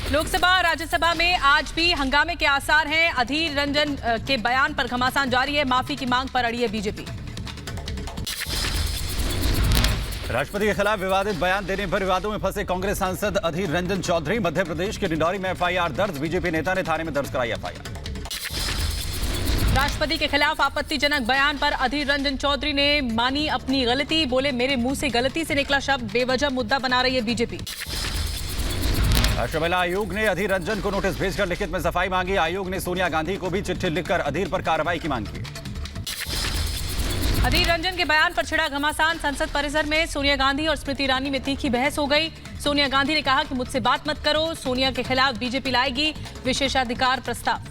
लोकसभा और राज्यसभा में आज भी हंगामे के आसार हैं। अधीर रंजन के बयान पर घमासान जारी है। माफी की मांग पर अड़ी है बीजेपी। राष्ट्रपति के खिलाफ विवादित बयान देने पर विवादों में फंसे कांग्रेस सांसद अधीर रंजन चौधरी। मध्य प्रदेश के डिंडौरी में एफआईआर दर्ज। बीजेपी नेता ने थाने में दर्ज कराई एफआईआर। राष्ट्रपति के खिलाफ आपत्तिजनक बयान पर अधीर रंजन चौधरी ने मानी अपनी गलती। बोले, मेरे मुंह से गलती से निकला शब्द बेवजह मुद्दा बना रही है बीजेपी। राष्ट्रीय महिला आयोग ने अधीर रंजन को नोटिस भेजकर लिखित में सफाई मांगी। आयोग ने सोनिया गांधी को भी चिट्ठी लिखकर अधीर पर कार्रवाई की मांग की। अधीर रंजन के बयान पर छिड़ा घमासान। संसद परिसर में सोनिया गांधी और स्मृति ईरानी में तीखी बहस हो गई। सोनिया गांधी ने कहा कि मुझसे बात मत करो। सोनिया के खिलाफ बीजेपी लाएगी विशेषाधिकार प्रस्ताव।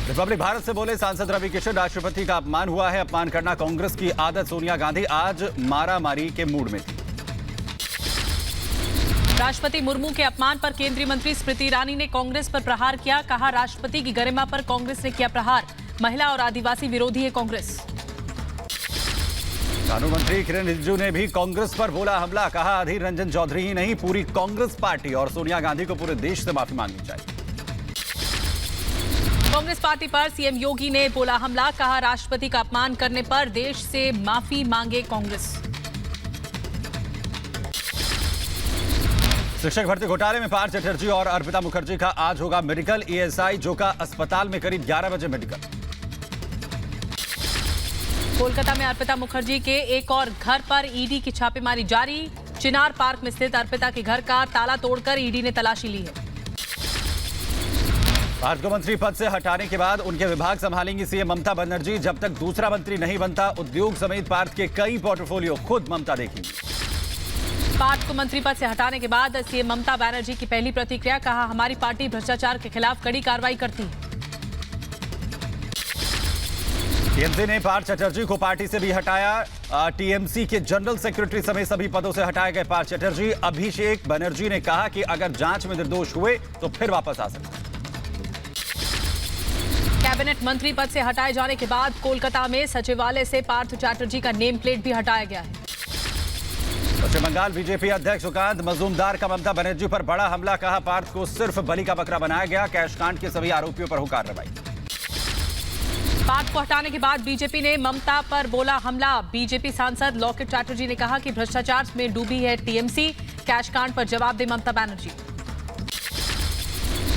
रिपब्लिक भारत से बोले सांसद रवि किशन, राष्ट्रपति का अपमान हुआ है। अपमान करना कांग्रेस की आदत। सोनिया गांधी आज मारामारी के मूड में थी। राष्ट्रपति मुर्मू के अपमान पर केंद्रीय मंत्री स्मृति ईरानी ने कांग्रेस पर प्रहार किया। कहा, राष्ट्रपति की गरिमा पर कांग्रेस ने किया प्रहार। महिला और आदिवासी विरोधी है कांग्रेस। कानून मंत्री किरेन रिजिजू ने भी कांग्रेस पर बोला हमला। कहा, अधीर रंजन चौधरी ही नहीं, पूरी कांग्रेस पार्टी और सोनिया गांधी को पूरे देश से माफी मांगनी चाहिए। कांग्रेस पार्टी पर सीएम योगी ने बोला हमला। कहा, राष्ट्रपति का अपमान करने पर देश से माफी मांगे कांग्रेस। शिक्षक भर्ती घोटाले में पार्थ चटर्जी और अर्पिता मुखर्जी का आज होगा मेडिकल। ईएसआई जोका अस्पताल में करीब 11 बजे मेडिकल। कोलकाता में अर्पिता मुखर्जी के एक और घर पर ईडी की छापेमारी जारी। चिनार पार्क में स्थित अर्पिता के घर का ताला तोड़कर ईडी ने तलाशी ली है। पार्थ को मंत्री पद से हटाने के बाद उनके विभाग संभालेंगी सीएम ममता बनर्जी। जब तक दूसरा मंत्री नहीं बनता, उद्योग समेत पार्थ के कई पोर्टफोलियो खुद ममता देखेंगी। पार्थ को मंत्री पद से हटाने के बाद सीएम ममता बनर्जी की पहली प्रतिक्रिया। कहा, हमारी पार्टी भ्रष्टाचार के खिलाफ कड़ी कार्रवाई करती है। टीएमसी ने पार्थ चटर्जी को पार्टी से भी हटाया। टीएमसी के जनरल सेक्रेटरी समेत सभी पदों से हटाए गए पार्थ चटर्जी। अभिषेक बनर्जी ने कहा कि अगर जांच में निर्दोष हुए तो फिर वापस आ सकते हैं। कैबिनेट मंत्री पद से हटाए जाने के बाद कोलकाता में सचिवालय से पार्थ चटर्जी का नेम प्लेट भी हटाया गया है। पश्चिम बंगाल बीजेपी अध्यक्ष सुकांत मजूमदार का ममता बनर्जी पर बड़ा हमला। कहा, पार्थ को सिर्फ बलि का बकरा बनाया गया। कैश कांड के सभी आरोपियों पर हो कार्रवाई। पार्थ को हटाने के बाद बीजेपी ने ममता पर बोला हमला। बीजेपी सांसद लॉकेट चैटर्जी ने कहा कि भ्रष्टाचार में डूबी है टीएमसी। कैश कांड पर जवाब दे ममता बनर्जी।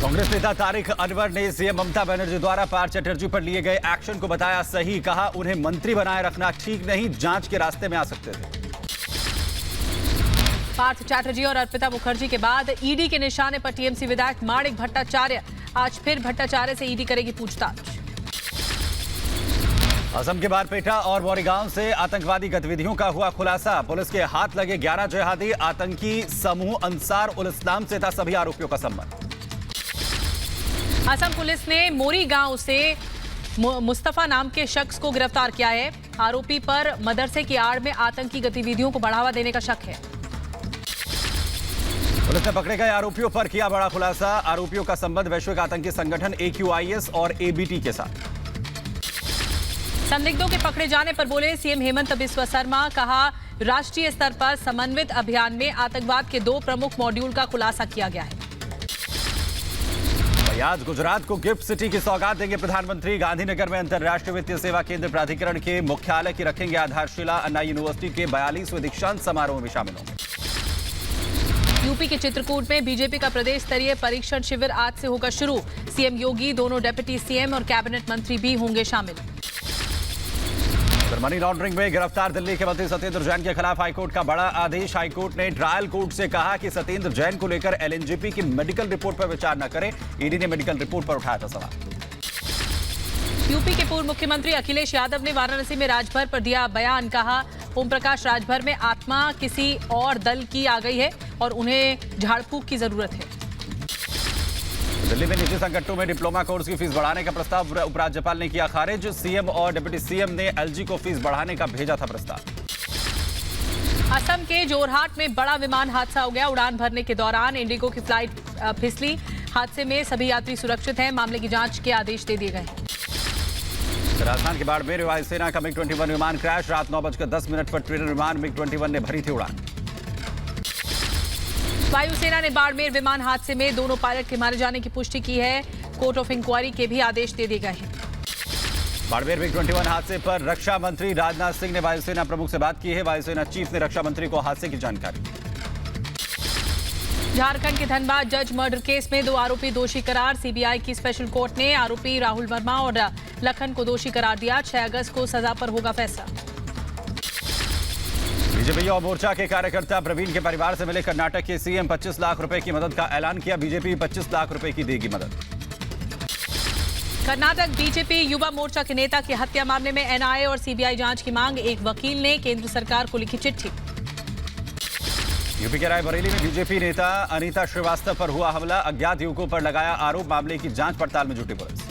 कांग्रेस नेता तारिक अनवर ने सीएम ममता बनर्जी द्वारा पार्थ चटर्जी पर लिए गए एक्शन को बताया सही। कहा, उन्हें मंत्री बनाए रखना ठीक नहीं, जांच के रास्ते में आ सकते थे। पार्थ चैटर्जी और अर्पिता मुखर्जी के बाद ईडी के निशाने पर टीएमसी विधायक माणिक भट्टाचार्य। आज फिर भट्टाचार्य से ईडी करेगी पूछताछ। असम के बारपेटा और मोरीगांव से आतंकवादी गतिविधियों का हुआ खुलासा। पुलिस के हाथ लगे 11 जिहादी आतंकी समूह अंसार उल इस्लाम से था सभी आरोपियों का संबंध। असम पुलिस ने मोरी गांव से मुस्तफा नाम के शख्स को गिरफ्तार किया है। आरोपी पर मदरसे की आड़ में आतंकी गतिविधियों को बढ़ावा देने का शक है। पुलिस ने पकड़े गए आरोपियों पर किया बड़ा खुलासा। आरोपियों का संबंध वैश्विक आतंकी संगठन AQIS और ABT के साथ। संदिग्धों के पकड़े जाने पर बोले सीएम हेमंत बिस्वा शर्मा। कहा, राष्ट्रीय स्तर पर समन्वित अभियान में आतंकवाद के 2 प्रमुख मॉड्यूल का खुलासा किया गया है। आज गुजरात को गिफ्ट सिटी की सौगात देंगे प्रधानमंत्री। गांधीनगर में अंतर्राष्ट्रीय वित्तीय सेवा केंद्र प्राधिकरण के मुख्यालय की रखेंगे आधारशिला। अन्ना यूनिवर्सिटी के 42वें दीक्षांत समारोह में शामिल होंगे। यूपी के चित्रकूट में बीजेपी का प्रदेश स्तरीय परीक्षण शिविर आज से होगा शुरू। सीएम योगी, दोनों डिप्टी सीएम और कैबिनेट मंत्री भी होंगे शामिल। मनी लॉन्ड्रिंग में गिरफ्तार दिल्ली के मंत्री सत्येंद्र जैन के खिलाफ हाईकोर्ट का बड़ा आदेश। हाईकोर्ट ने ट्रायल कोर्ट से कहा कि सत्येंद्र जैन को लेकर LNGP की मेडिकल रिपोर्ट पर विचार न करें। ईडी ने मेडिकल रिपोर्ट पर उठाया था सवाल। यूपी के पूर्व मुख्यमंत्री अखिलेश यादव ने वाराणसी में राजभर पर दिया बयान। कहा, ओम प्रकाश राजभर में आत्मा किसी और दल की आ गई है और उन्हें झाड़ फूंक की जरूरत है। दिल्ली में निजी संगठनों में डिप्लोमा कोर्स की फीस बढ़ाने का प्रस्ताव उपराज्यपाल ने किया खारिज। सीएम और डिप्टी सीएम ने LG को फीस बढ़ाने का भेजा था प्रस्ताव। असम के जोरहाट में बड़ा विमान हादसा हो गया। उड़ान भरने के दौरान इंडिगो की फ्लाइट फिसली। हादसे में सभी यात्री सुरक्षित हैं। मामले की जांच के आदेश दे दिए गए हैं। राजस्थान के बाड़मेर वायुसेना का MiG-21 विमान क्रैश। रात 9:10 पर ट्रेनर विमान MiG-21 ने भरी थी उड़ान। वायुसेना ने बाड़मेर विमान हादसे में दोनों पायलट के मारे जाने की पुष्टि की है। कोर्ट ऑफ इंक्वायरी के भी आदेश दे दिए गए हैं। बाड़मेर मिग 21 हादसे पर रक्षा मंत्री राजनाथ सिंह ने वायुसेना प्रमुख से बात की है। वायुसेना चीफ ने रक्षा मंत्री को हादसे की जानकारी दी। झारखंड के धनबाद जज मर्डर केस में 2 आरोपी दोषी करार। सीबीआई की स्पेशल कोर्ट ने आरोपी राहुल वर्मा और लखन को दोषी करार दिया। 6 अगस्त को सजा पर होगा फैसला। बीजेपी युवा मोर्चा के कार्यकर्ता प्रवीण के परिवार से मिले कर्नाटक के सीएम 25 लाख रुपए की मदद का ऐलान किया। बीजेपी 25 लाख रुपए की देगी मदद। कर्नाटक बीजेपी युवा मोर्चा के नेता की हत्या मामले में एनआईए और सीबीआई जांच की मांग। एक वकील ने केंद्र सरकार को लिखी चिट्ठी। यूपी के रायबरेली में बीजेपी नेता अनीता श्रीवास्तव पर हुआ हमला। अज्ञात युवकों पर लगाया आरोप। मामले की जांच पड़ताल में जुटी पुलिस।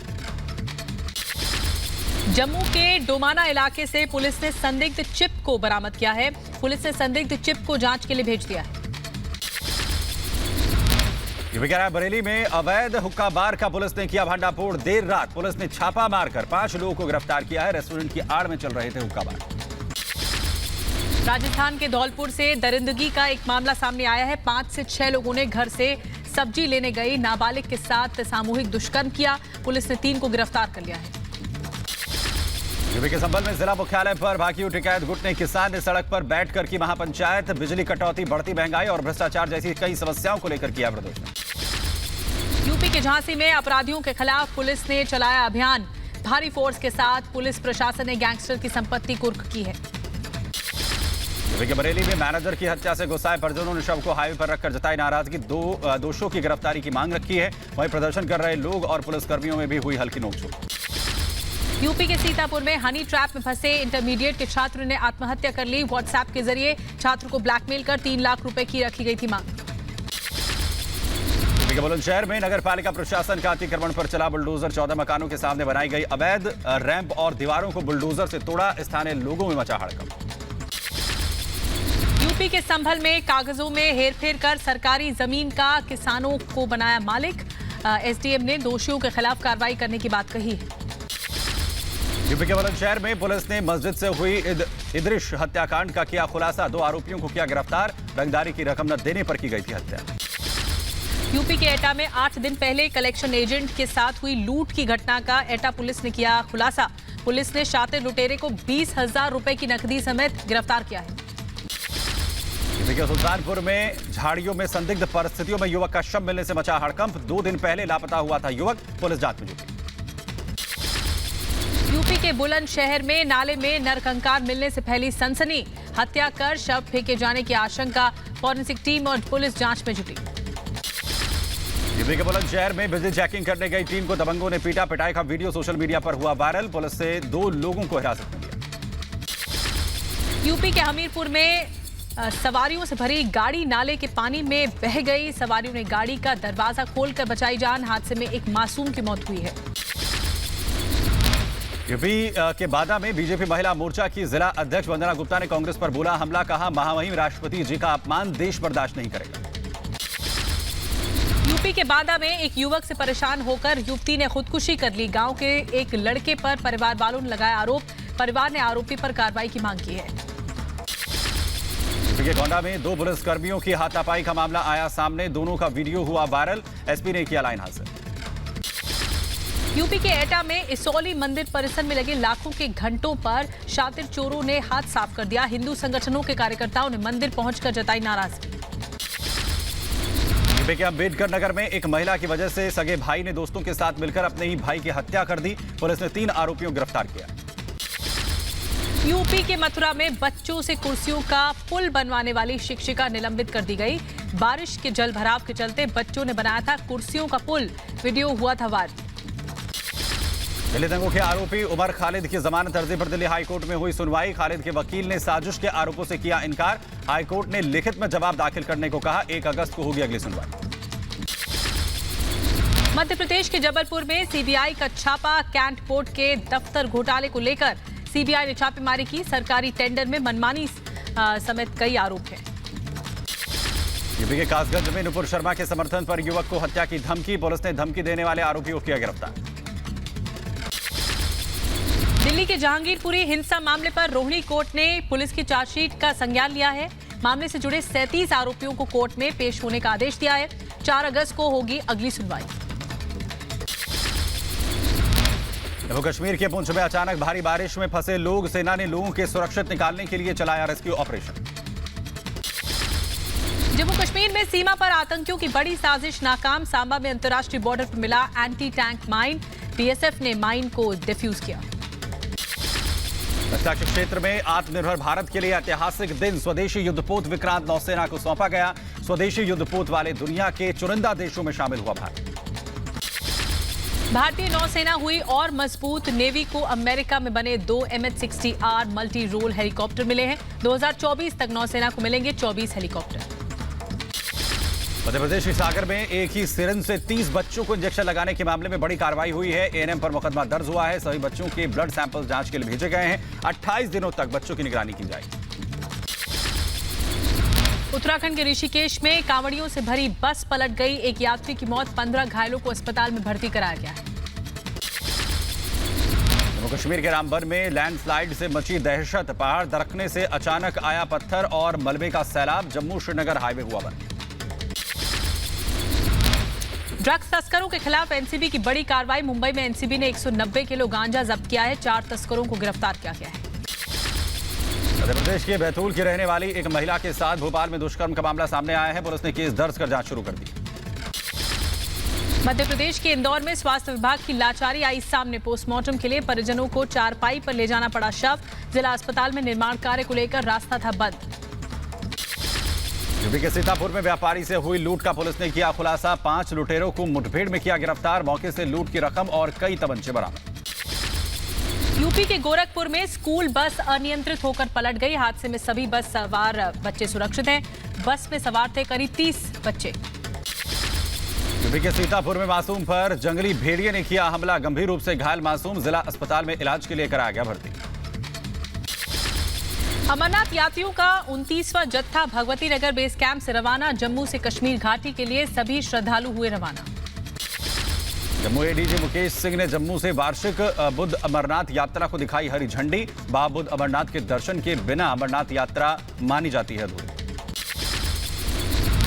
जम्मू के डोमाना इलाके से पुलिस ने संदिग्ध चिप को बरामद किया है। पुलिस ने संदिग्ध चिप को जांच के लिए भेज दिया है। यूपी के रायबरेली में अवैध हुक्का बार का पुलिस ने किया भंडाफोड़। देर रात पुलिस ने छापा मारकर 5 लोगों को गिरफ्तार किया है। रेस्टोरेंट की आड़ में चल रहे थे हुक्का बार। राजस्थान के धौलपुर से दरिंदगी का एक मामला सामने आया है। 5 से 6 लोगों ने घर से सब्जी लेने गई नाबालिग के साथ सामूहिक दुष्कर्म किया। पुलिस ने 3 को गिरफ्तार कर लिया है। यूपी के संभल में जिला मुख्यालय पर भाकियू टिकैत गुट ने किसान ने सड़क पर बैठकर की महापंचायत। बिजली कटौती, बढ़ती महंगाई और भ्रष्टाचार जैसी कई समस्याओं को लेकर किया प्रदर्शन। यूपी के झांसी में अपराधियों के खिलाफ पुलिस ने चलाया अभियान। भारी फोर्स के साथ पुलिस प्रशासन ने गैंगस्टर की संपत्ति कुर्क की है। यूपी के बरेली में मैनेजर की हत्या से गुस्साए परिजनों ने शव को हाईवे पर रखकर जताई नाराजगी। 2 दोषियों की गिरफ्तारी की मांग रखी है। वहीं प्रदर्शन कर रहे लोग और पुलिसकर्मियों में भी हुई हल्की नोकझोंक। यूपी के सीतापुर में हनी ट्रैप में फंसे इंटरमीडिएट के छात्र ने आत्महत्या कर ली। व्हाट्सएप के जरिए छात्र को ब्लैकमेल कर 3 लाख रुपए की रखी गई थी मांग। यूपी के बुलंदशहर में नगर पालिका प्रशासन का अतिक्रमण पर चला बुलडोजर। 14 मकानों के सामने बनाई गई अवैध रैंप और दीवारों को बुलडोजर से तोड़ा। स्थानीय लोगों में मचा हड़कंप। यूपी के संभल में कागजों में हेरफेर कर सरकारी जमीन का किसानों को बनाया मालिक। एसडीएम ने दोषियों के खिलाफ कार्रवाई करने की बात कही है। यूपी के बुलंदशहर में पुलिस ने मस्जिद से हुई इदरिश हत्याकांड का किया खुलासा। 2 आरोपियों को किया गिरफ्तार। रंगदारी की रकम न देने पर की गई थी हत्या। यूपी के एटा में 8 दिन पहले कलेक्शन एजेंट के साथ हुई लूट की घटना का एटा पुलिस ने किया खुलासा। पुलिस ने शातिर लुटेरे को 20,000 रुपए की नकदी समेत गिरफ्तार किया है। यूपी के सुल्तानपुर में झाड़ियों में संदिग्ध परिस्थितियों में युवक का शव मिलने से मचा हड़कंप। 2 दिन पहले लापता हुआ था युवक। पुलिस जांच में जुटी। यूपी के बुलंदशहर में नाले में नरकंकाल मिलने से फैली सनसनी। हत्या कर शव फेंके जाने की आशंका। फॉरेंसिक टीम और पुलिस जांच में जुटी। यूपी के बुलंदशहर में बिजली चेकिंग करने गई टीम को दबंगों ने पीटा। पिटाई का वीडियो सोशल मीडिया पर हुआ वायरल। पुलिस से 2 लोगों को हिरासत में लिया। यूपी के हमीरपुर में सवारियों से भरी गाड़ी नाले के पानी में बह गई। सवारियों ने गाड़ी का दरवाजा खोलकर बचाई जान। हादसे में एक मासूम की मौत हुई है। यूपी के बादा में बीजेपी महिला मोर्चा की जिला अध्यक्ष वंदना गुप्ता ने कांग्रेस पर बोला हमला। कहा महामहिम राष्ट्रपति जी का अपमान देश बर्दाश्त नहीं करेगा। यूपी के बादा में एक युवक से परेशान होकर युवती ने खुदकुशी कर ली। गांव के एक लड़के पर परिवार वालों ने लगाया आरोप। परिवार ने आरोपी पर कार्रवाई की मांग की है। यूपी के गोंडा में 2 पुलिसकर्मियों की हाथापाई का मामला आया सामने। दोनों का वीडियो हुआ वायरल। एसपी ने किया लाइन हाजिर। यूपी के एटा में इसौली मंदिर परिसर में लगे लाखों के घंटों पर शातिर चोरों ने हाथ साफ कर दिया। हिंदू संगठनों के कार्यकर्ताओं ने मंदिर पहुंचकर जताई नाराजगी। यूपी के अम्बेडकर नगर में एक महिला की वजह से सगे भाई ने दोस्तों के साथ मिलकर अपने ही भाई की हत्या कर दी। पुलिस ने 3 आरोपियों को गिरफ्तार किया। यूपी के मथुरा में बच्चों से कुर्सियों का पुल बनवाने वाली शिक्षिका निलंबित कर दी गई। बारिश के जल भराव के चलते बच्चों ने बनाया था कुर्सियों का पुल। वीडियो हुआ था वायरल। दिल्ली दंगों के आरोपी उमर खालिद की जमानत अर्जी पर दिल्ली हाईकोर्ट में हुई सुनवाई। खालिद के वकील ने साजिश के आरोपों से किया इनकार। हाईकोर्ट ने लिखित में जवाब दाखिल करने को कहा। 1 अगस्त को होगी अगली सुनवाई। मध्य प्रदेश के जबलपुर में सीबीआई का छापा। कैंट पोर्ट के दफ्तर घोटाले को लेकर सीबीआई ने छापेमारी की। सरकारी टेंडर में मनमानी समेत कई आरोप हैं। यूपी के कासगंज में नुपुर शर्मा के समर्थन पर युवक को हत्या की धमकी। पुलिस ने धमकी देने वाले आरोपियों को किया गिरफ्तार। दिल्ली के जहांगीरपुरी हिंसा मामले पर रोहिणी कोर्ट ने पुलिस की चार्जशीट का संज्ञान लिया है। मामले से जुड़े 37 आरोपियों को कोर्ट में पेश होने का आदेश दिया है। 4 अगस्त को होगी अगली सुनवाई। जम्मू कश्मीर के पुंछ में अचानक भारी बारिश में फंसे लोग, सेना ने लोगों के सुरक्षित निकालने के लिए चलाया रेस्क्यू ऑपरेशन। जम्मू कश्मीर में सीमा पर आतंकियों की बड़ी साजिश नाकाम। सांबा में अंतर्राष्ट्रीय बॉर्डर पर मिला एंटी टैंक माइन। बीएसएफ ने माइन को डिफ्यूज किया। लद्दाख क्षेत्र में आत्मनिर्भर भारत के लिए ऐतिहासिक दिन। स्वदेशी युद्धपोत विक्रांत नौसेना को सौंपा गया। स्वदेशी युद्धपोत वाले दुनिया के चुनिंदा देशों में शामिल हुआ भारत। भारतीय नौसेना हुई और मजबूत। नेवी को अमेरिका में बने 2 MH-60R मल्टी रोल हेलीकॉप्टर मिले हैं। 2024 तक नौसेना को मिलेंगे 24 हेलीकॉप्टर। मध्य प्रदेश के सागर में एक ही सिरिंज से 30 बच्चों को इंजेक्शन लगाने के मामले में बड़ी कार्रवाई हुई है। एएनएम पर मुकदमा दर्ज हुआ है। सभी बच्चों के ब्लड सैंपल जांच के लिए भेजे गए हैं। 28 दिनों तक बच्चों की निगरानी की जाएगी। उत्तराखंड के ऋषिकेश में कांवड़ियों से भरी बस पलट गई। एक यात्री की मौत, 15 घायलों को अस्पताल में भर्ती कराया गया है। जम्मू कश्मीर के रामबन में लैंडस्लाइड से मची दहशत। पहाड़ दरकने से अचानक आया पत्थर और मलबे का सैलाब। जम्मू श्रीनगर हाईवे हुआ बंद। ड्रग्स तस्करों के खिलाफ एनसीबी की बड़ी कार्रवाई। मुंबई में एनसीबी ने 190 किलो गांजा जब्त किया है। 4 तस्करों को गिरफ्तार किया गया है। मध्य प्रदेश के बैतूल की रहने वाली एक महिला के साथ भोपाल में दुष्कर्म का मामला सामने आया है। पुलिस ने केस दर्ज कर जांच शुरू कर दी। मध्य प्रदेश के इंदौर में स्वास्थ्य विभाग की लाचारी आई सामने। पोस्टमार्टम के लिए परिजनों को चारपाई पर ले जाना पड़ा शव। जिला अस्पताल में निर्माण कार्य को लेकर रास्ता था बंद। यूपी के सीतापुर में व्यापारी से हुई लूट का पुलिस ने किया खुलासा। 5 लुटेरों को मुठभेड़ में किया गिरफ्तार। मौके से लूट की रकम और कई तमंचे बरामद। यूपी के गोरखपुर में स्कूल बस अनियंत्रित होकर पलट गई। हादसे में सभी बस सवार बच्चे सुरक्षित हैं। बस में सवार थे करीब 30 बच्चे। यूपी के सीतापुर में मासूम पर जंगली भेड़िए ने किया हमला। गंभीर रूप से घायल मासूम जिला अस्पताल में इलाज के लिए कराया गया भर्ती। अमरनाथ यात्रियों का 29वां जत्था भगवती नगर बेस कैंप से रवाना। जम्मू से कश्मीर घाटी के लिए सभी श्रद्धालु हुए रवाना। जम्मू एडीजी मुकेश सिंह ने जम्मू से वार्षिक बुद्ध अमरनाथ यात्रा को दिखाई हरी झंडी। बाबा बुद्ध अमरनाथ के दर्शन के बिना अमरनाथ यात्रा मानी जाती है अधूरी।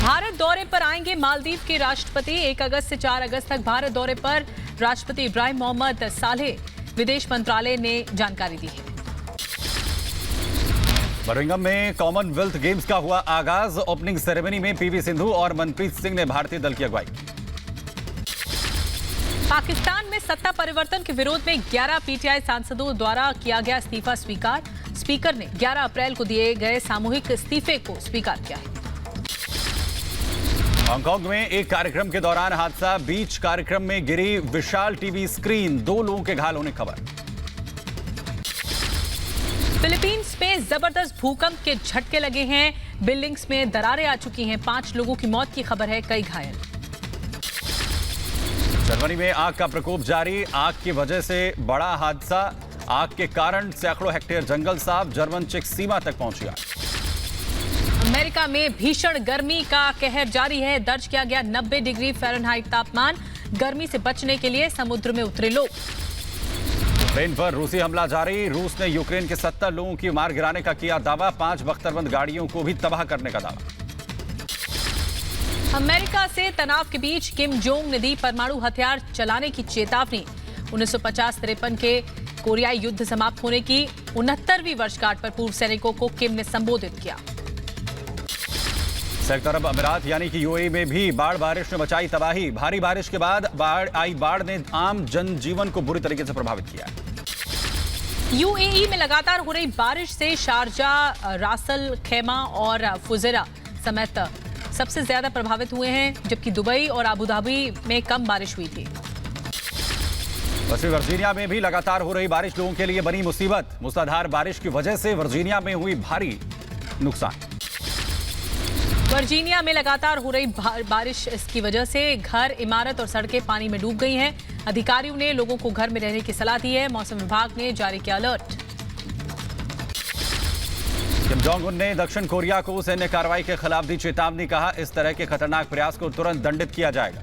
भारत दौरे पर आएंगे मालदीव के राष्ट्रपति। 1 अगस्त से 4 अगस्त तक भारत दौरे पर राष्ट्रपति इब्राहिम मोहम्मद सालेह। विदेश मंत्रालय ने जानकारी दी है। बर्मिंघम में कॉमनवेल्थ गेम्स का हुआ आगाज। ओपनिंग सेरेमनी में पीवी सिंधु और मनप्रीत सिंह ने भारतीय दल की अगुवाई की। पाकिस्तान में सत्ता परिवर्तन के विरोध में 11 पीटीआई सांसदों द्वारा किया गया इस्तीफा स्वीकार। स्पीकर ने 11 अप्रैल को दिए गए सामूहिक इस्तीफे को स्वीकार किया है। हांगकांग में एक कार्यक्रम के दौरान हादसा। बीच कार्यक्रम में गिरी विशाल टीवी स्क्रीन। 2 लोगों के घायल होने की खबर। फिलीपींस में जबरदस्त भूकंप के झटके लगे हैं। बिल्डिंग्स में दरारें आ चुकी हैं। 5 लोगों की मौत की खबर है, कई घायल। जर्मनी में आग का प्रकोप जारी। आग की वजह से बड़ा हादसा। आग के कारण सैकड़ों हेक्टेयर जंगल साफ। जर्मन चेक सीमा तक पहुंच गया। अमेरिका में भीषण गर्मी का कहर जारी है। दर्ज किया गया 90 डिग्री फ़ारेनहाइट तापमान। गर्मी से बचने के लिए समुद्र में उतरे लोग। यूक्रेन पर रूसी हमला जारी। रूस ने यूक्रेन के 70 लोगों की मार गिराने का किया दावा। 5 बख्तरबंद गाड़ियों को भी तबाह करने का दावा। अमेरिका से तनाव के बीच किम जोंग ने दी परमाणु हथियार चलाने की चेतावनी। 1950-53 के कोरियाई युद्ध समाप्त होने की 69वीं वर्षगांठ पर पूर्व सैनिकों को किम ने संबोधित किया। संयुक्त अरब अमीरात यानी कि यूएई में भी बाढ़ बारिश ने मचाई तबाही। भारी बारिश के बाद बाढ़ ने आम जनजीवन को बुरी तरीके से प्रभावित किया। यूएई में लगातार हो रही बारिश से शारजाह, रासल खैमा और फुजेरा समेत सबसे ज्यादा प्रभावित हुए हैं, जबकि दुबई और अबू धाबी में कम बारिश हुई थी। पश्चिमी वर्जीनिया में भी लगातार हो रही बारिश लोगों के लिए बनी मुसीबत। मूसलाधार बारिश की वजह से वर्जीनिया में हुई भारी नुकसान। वर्जीनिया में लगातार हो रही बारिश इसकी वजह से घर, इमारत और सड़कें पानी में डूब गई हैं। अधिकारियों ने लोगों को घर में रहने की सलाह दी है। मौसम विभाग ने जारी किया अलर्ट। किम जोंग उन ने दक्षिण कोरिया को सैन्य कार्रवाई के खिलाफ दी चेतावनी। कहा, इस तरह के खतरनाक प्रयास को तुरंत दंडित किया जाएगा।